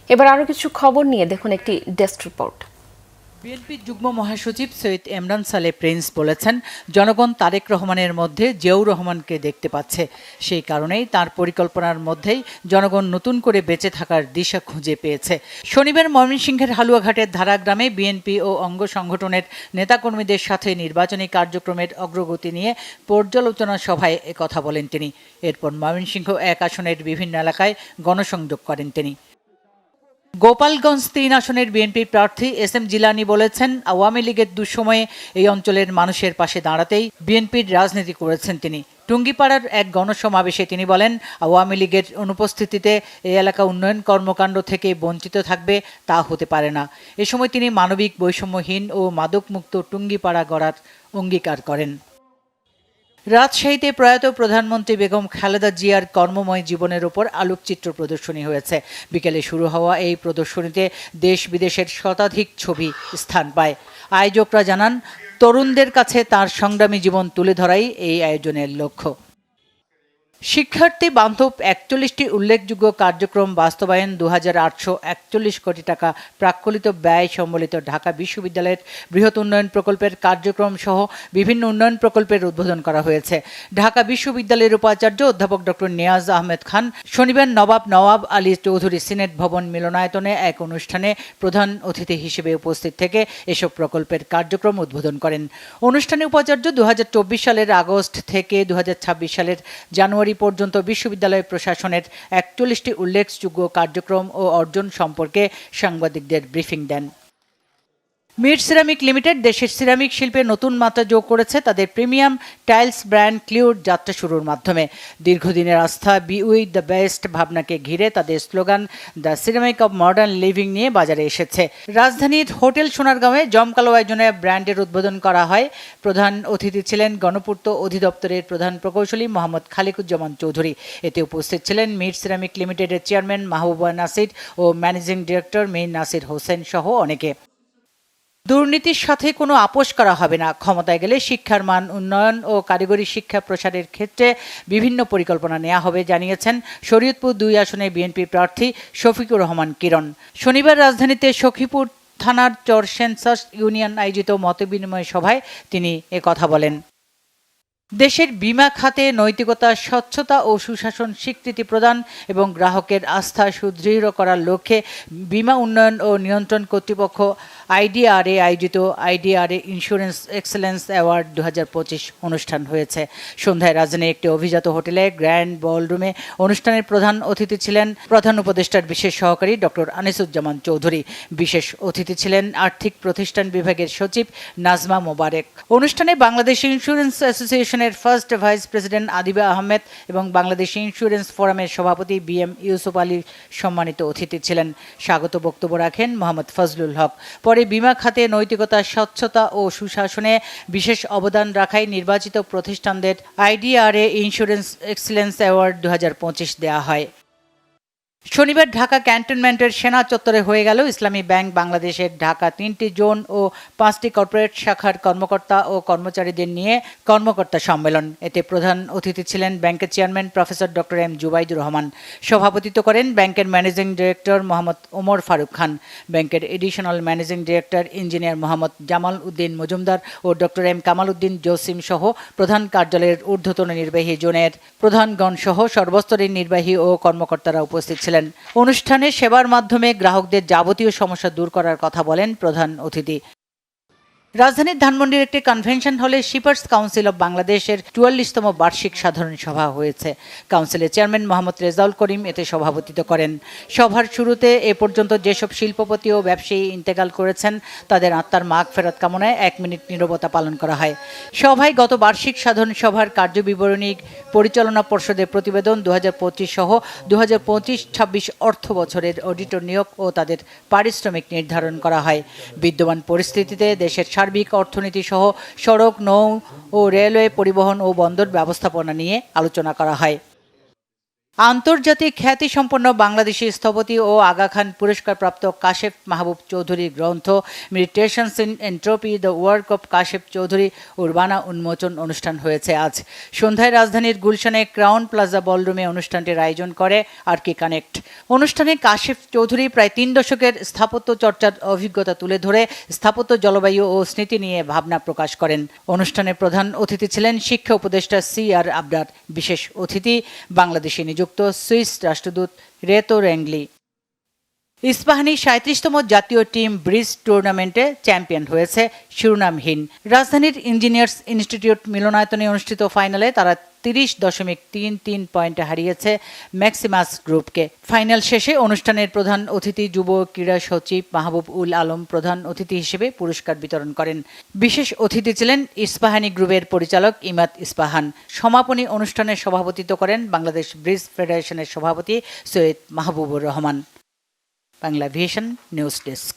এবার আরো কিছু খবর নিয়ে দেখুন একটি ডেস্ক রিপোর্ট। বিএনপির যুগ্ম মহাসচিব সৈয়দ এমরান সালে প্রিন্স বলেছেন, জনগণ তারেক রহমানের মধ্যে জিয়াউর রহমানকে দেখতে পাচ্ছে। সেই কারণেই তার পরিকল্পনার মধ্যেই জনগণ নতুন করে বেঁচে থাকার দিশা খুঁজে পেয়েছে। শনিবার ময়মনসিংহের হালুয়াঘাটের ধারাগ্রামে বিএনপি ও অঙ্গ সংগঠনের নেতাকর্মীদের সাথে নির্বাচনী কার্যক্রমের অগ্রগতি নিয়ে পর্যালোচনা সভায় একথা বলেন তিনি। এরপর ময়মনসিংহ 1 আসনের বিভিন্ন এলাকায় গণসংযোগ করেন তিনি। গোপালগঞ্জ 3 আসনের বিএনপি প্রার্থী এস এম জিলানী বলেছেন, আওয়ামী লীগের দুঃসময়ে এই অঞ্চলের মানুষের পাশে দাঁড়াতেই বিএনপির রাজনীতি করেছেন তিনি। টুঙ্গিপাড়ার এক গণসমাবেশে তিনি বলেন, আওয়ামী লীগের অনুপস্থিতিতে এই এলাকা উন্নয়ন কর্মকাণ্ড থেকে বঞ্চিত থাকবে তা হতে পারে না। এ সময় তিনি মানবিক, বৈষম্যহীন ও মাদকমুক্ত টুঙ্গিপাড়া গড়ার অঙ্গীকার করেন। রাজশাহীতে প্রয়াত প্রধানমন্ত্রী বেগম খালেদা জিয়ার কর্মময় জীবনের উপর আলোকচিত্র প্রদর্শনী হয়েছে। বিকেলে শুরু হওয়া এই প্রদর্শনীতে দেশ বিদেশের শতাধিক ছবি স্থান পায়। আয়োজকরা জানান, তরুণদের কাছে তার সংগ্রামী জীবন তুলে ধরাই এই আয়োজনের লক্ষ্য। শিক্ষার্থী বান্ধব 41টি উল্লেখযোগ্য কার্যক্রম বাস্তবায়ন 2841 কোটি টাকা প্রাক্কলিত ব্যয় সম্বলিত ঢাকা বিশ্ববিদ্যালয়ের বৃহৎ উন্নয়ন প্রকল্পের কার্যক্রম সহ বিভিন্ন উন্নয়ন প্রকল্পের উদ্বোধন করা হয়েছে। ঢাকা বিশ্ববিদ্যালয়ের উপাচার্য অধ্যাপক ডক্টর নিয়াজ আহমেদ খান শনিবার নওয়াব আলী চৌধুরী সিনেট ভবন মিলনায়তনে এক অনুষ্ঠানে প্রধান অতিথি হিসেবে উপস্থিত থেকে এসব প্রকল্পের কার্যক্রম উদ্বোধন করেন। অনুষ্ঠানে উপাচার্য 2024 সালের আগস্ট থেকে 2026 সালের জানুয়ারি পর্যন্ত বিশ্ববিদ্যালয় প্রশাসনের 41টি উল্লেখযোগ্য কার্যক্রম ও অর্জন সম্পর্কে সাংবাদিকদের ব্রিফিং দেন। মির সিরামিক লিমিটেড দেশের সিরামিক শিল্পে নতুন মাত্রা যোগ করেছে তাদের প্রিমিয়াম টাইলস ব্র্যান্ড ক্লিউর যাত্রা শুরুর মাধ্যমে। দীর্ঘদিনের আস্থা বি উইথ দ্য বেস্ট ভাবনাকে ঘিরে তাদের slogan the ceramic of modern living নিয়ে বাজারে এসেছে। রাজধানীর হোটেল সোনারগাঁওয়ে জমকালো আয়োজনে ব্র্যান্ডের উদ্বোধন করা হয়। প্রধান অতিথি ছিলেন গণপূর্ত অধিদপ্তরের প্রধান প্রকৌশলী মোহাম্মদ খালিকুজ্জামান চৌধুরী। এতে উপস্থিত ছিলেন মির সিরামিক লিমিটেডের চেয়ারম্যান মাহবুবা নাসির ও ম্যানেজিং ডিরেক্টর মীর নাসির হোসেন সহ অনেকে। দুর্নীতির সাথে কোনো আপোষ করা হবে না। ক্ষমতায় গেলে শিক্ষার মান উন্নয়ন ও কারিগরি শিক্ষা প্রসারের ক্ষেত্রে বিভিন্ন পরিকল্পনা নেওয়া হবে জানিয়েছেন শরীয়তপুর 2 আসনে বিএনপি প্রার্থী শফিকুর রহমান কিরণ। শনিবার রাজধানীতে সখীপুর থানার চর সেন্সাস ইউনিয়ন আয়োজিত মতবিনিময় সভায় তিনি একথা বলেন। দেশের বিমা খাতে নৈতিকতা, স্বচ্ছতা ও সুশাসন স্বীকৃতি প্রদান এবং গ্রাহকের আস্থা সুদৃঢ় করার লক্ষ্যে বিমা উন্নয়ন ও নিয়ন্ত্রণ কর্তৃপক্ষ আইডিআরএ আয়োজিত আইডিআরএ ইন্স্যুরেন্স এক্সেলেন্স অ্যাওয়ার্ড 2025 অনুষ্ঠান হয়েছে। সন্ধ্যায় রাজধানীর একটি অভিজাত হোটেলে গ্র্যান্ড বলরুমে অনুষ্ঠানের প্রধান অতিথি ছিলেন প্রধান উপদেষ্টার বিশেষ সহকারী ডক্টর আনিসুজ্জামান চৌধুরী। বিশেষ অতিথি ছিলেন আর্থিক প্রতিষ্ঠান বিভাগের সচিব নাজমা মোবারক। অনুষ্ঠানে বাংলাদেশ ইন্স্যুরেন্স অ্যাসোসিয়েশনের first vice president Adiba Ahmed এবং বাংলাদেশ ইন্স্যুরেন্স ফোরামের সভাপতি বিএম ইউসুফ আলী সম্মানিত অতিথি ছিলেন। স্বাগত বক্তব্য রাখেন মোহাম্মদ ফজলুল হক। পরে বিমা খাতে নৈতিকতা, স্বচ্ছতা ও সুশাসনে বিশেষ অবদান রাখায় নির্বাচিত প্রতিষ্ঠানদের আইডিআরএ ইন্স্যুরেন্স এক্সেলেন্স অ্যাওয়ার্ড 2025 দেওয়া হয়। শনিবার ঢাকা ক্যান্টনমেন্টের সেনা চত্বরে হয়ে গেল ইসলামী ব্যাংক বাংলাদেশের ঢাকা 3টি জোন ও 5টি কর্পোরেট শাখার কর্মকর্তা ও কর্মচারীদের নিয়ে কর্মকর্তা সম্মেলন। এতে প্রধান অতিথি ছিলেন ব্যাংকের chairman professor doctor M Jubaidur Rahman. সভাপতিত্ব করেন ব্যাংকের ম্যানেজিং ডিরেক্টর মোহাম্মদ ওমর ফারুক খান। ব্যাংকের additional managing director engineer Mohammad Jamal Uddin Majumdar ও ডক্টর এম কামাল উদ্দিন জসিম সহ প্রধান কার্যালয়ের ঊর্ধ্বতন নির্বাহী জোনের প্রধানগণ সহ সর্বস্তরের নির্বাহী ও কর্মকর্তারা উপস্থিত ছিলেন। অনুষ্ঠানে সেবার মাধ্যমে গ্রাহকদের যাবতীয় সমস্যা দূর করার কথা বলেন প্রধান অতিথি। রাজধানীর ধানমন্ডির একটি কনভেনশন হলে শিপার্স কাউন্সিল অব বাংলাদেশের 44তম বার্ষিক সাধারণ সভা হয়েছে। কাউন্সিলের চেয়ারম্যান মোহাম্মদ রেজাউল করিম এতে সভাপতিত্ব করেন। সভার শুরুতে এ পর্যন্ত যেসব শিল্পপতি ও ব্যবসায়ী ইন্তেকাল করেছেন তাদের আত্মার মাগফিরাত কামনায় 1 মিনিট নীরবতা পালন করা হয়। সভায় গত বার্ষিক সাধারণ সভার কার্যবিবরণী, পরিচালনা পর্ষদের প্রতিবেদন 2025 সহ 2025-26 অর্থ বছরের অডিটর নিয়োগ ও তাদের পারিশ্রমিক নির্ধারণ করা হয়। বিদ্যমান পরিস্থিতিতে দেশের সার্বিক অর্থনীতি সহ সড়ক, নৌ ও রেলওয়ে পরিবহন ও বন্দর ব্যবস্থাপনা নিয়ে আলোচনা করা হয়। আন্তর্জাতিক খ্যাতিসম্পন্ন বাংলাদেশি স্থপতি ও আগা খান পুরস্কারপ্রাপ্ত কাশেফ মাহবুব চৌধুরীর গ্রন্থ meditations in entropy the work of Kashef Chowdhury Urbana উন্মোচন অনুষ্ঠান হয়েছে আজ সন্ধ্যায় রাজধানীর গুলশানে ক্রাউন প্লাজা বলরুমে অনুষ্ঠানটির আয়োজন করে আরকি কানেক্ট। অনুষ্ঠানে কাশেফ চৌধুরী প্রায় 3 দশকের স্থাপত্য চর্চার অভিজ্ঞতা তুলে ধরে স্থাপত্য, জলবায়ু ও স্মৃতি নিয়ে ভাবনা প্রকাশ করেন। অনুষ্ঠানে প্রধান অতিথি ছিলেন শিক্ষা উপদেষ্টা CR আবরার। বিশেষ অতিথি বাংলাদেশে নিযুক্ত সুইস রাষ্ট্রদূত রেতো রেংলি। ইস্পাহানি 37তম জাতীয় টিম ব্রিজ টুর্নামেন্টে চ্যাম্পিয়ন হয়েছে শিরোনামহীন। রাজধানীর ইঞ্জিনিয়ার্স ইনস্টিটিউট মিলনায়তনে অনুষ্ঠিত ফাইনালে তারা 30.33 পয়েন্টে হারিয়েছে ম্যাক্সিমাস গ্রুপকে। ফাইনাল শেষে অনুষ্ঠানের প্রধান অতিথি যুব ক্রীড়া সচিব মাহবুব উল আলম প্রধান অতিথি হিসেবে পুরস্কার বিতরণ করেন। বিশেষ অতিথি ছিলেন ইস্পাহানি গ্রুপের পরিচালক ইমাদ ইস্পাহান। সমাপনী অনুষ্ঠানে সভাপতিত্ব করেন বাংলাদেশ ব্রিজ ফেডারেশনের সভাপতি Syed Mahbubur Rahman. Bangla vision news desk.